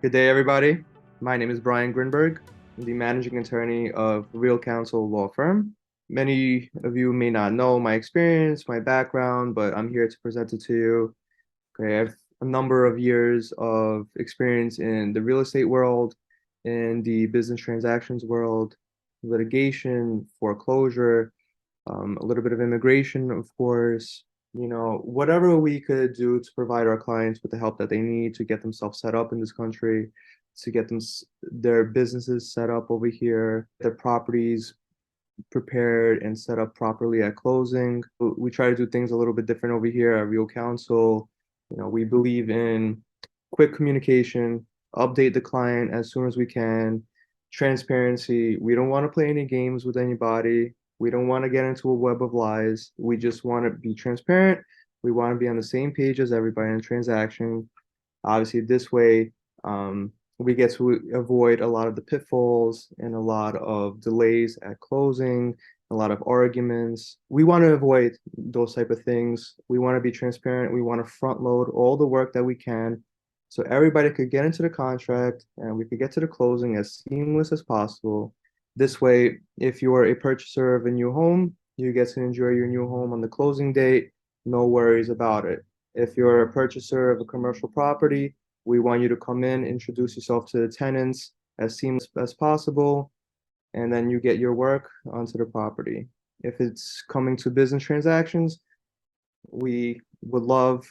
Good day, everybody. My name is Brian Grinberg. I'm the managing attorney of Real Counsel Law Firm. Many of you may not know my experience, my background, but I'm here to present it to you. Okay, I have a number of years of experience in the real estate world, in the business transactions world, litigation, foreclosure, a little bit of immigration, of course. Whatever we could do to provide our clients with the help that they need to get themselves set up in this country, to get their businesses set up over here, their properties prepared and set up properly at closing. We try to do things a little bit different over here at Real Counsel. We believe in quick communication, update the client as soon as we can, transparency. We don't want to play any games with anybody. We don't want to get into a web of lies. We just want to be transparent. We want to be on the same page as everybody in the transaction. Obviously, this way, we get to avoid a lot of the pitfalls and a lot of delays at closing, a lot of arguments. We want to avoid those type of things. We want to be transparent. We want to front load all the work that we can so everybody could get into the contract and we could get to the closing as seamless as possible. This way, if you are a purchaser of a new home, you get to enjoy your new home on the closing date. No worries about it. If you're a purchaser of a commercial property, we want you to come in, introduce yourself to the tenants as seamless as possible, and then you get your work onto the property. If it's coming to business transactions, we would love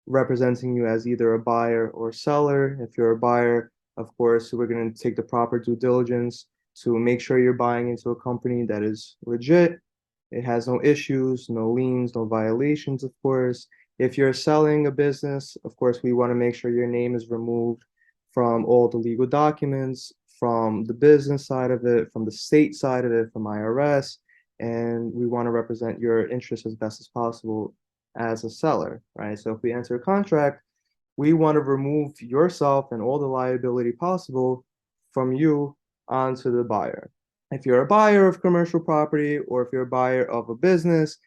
representing you as either a buyer or seller. If you're a buyer, of course, we're going to take the proper due diligence to make sure you're buying into a company that is legit. It has no issues, no liens, no violations, of course. If you're selling a business, of course, we want to make sure your name is removed from all the legal documents, from the business side of it, from the state side of it, from IRS, and we want to represent your interests as best as possible as a seller, right? So if we enter a contract, we want to remove yourself and all the liability possible from you onto the buyer. If you're a buyer of commercial property or if you're a buyer of a business,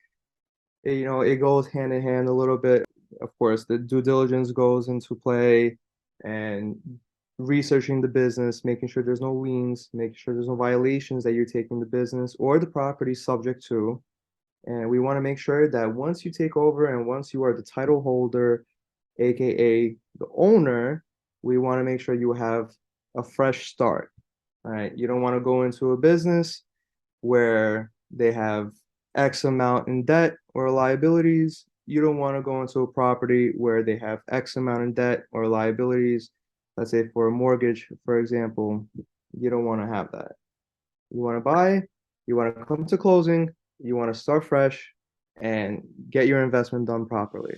it goes hand in hand a little bit. Of course, the due diligence goes into play and researching the business, making sure there's no liens, making sure there's no violations that you're taking the business or the property subject to. And we want to make sure that once you take over and once you are the title holder, aka the owner, we want to make sure you have a fresh start. All right. You don't want to go into a business where they have X amount in debt or liabilities. You don't want to go into a property where they have X amount in debt or liabilities. Let's say for a mortgage, for example, you don't want to have that. You want to buy, you want to come to closing, you want to start fresh and get your investment done properly.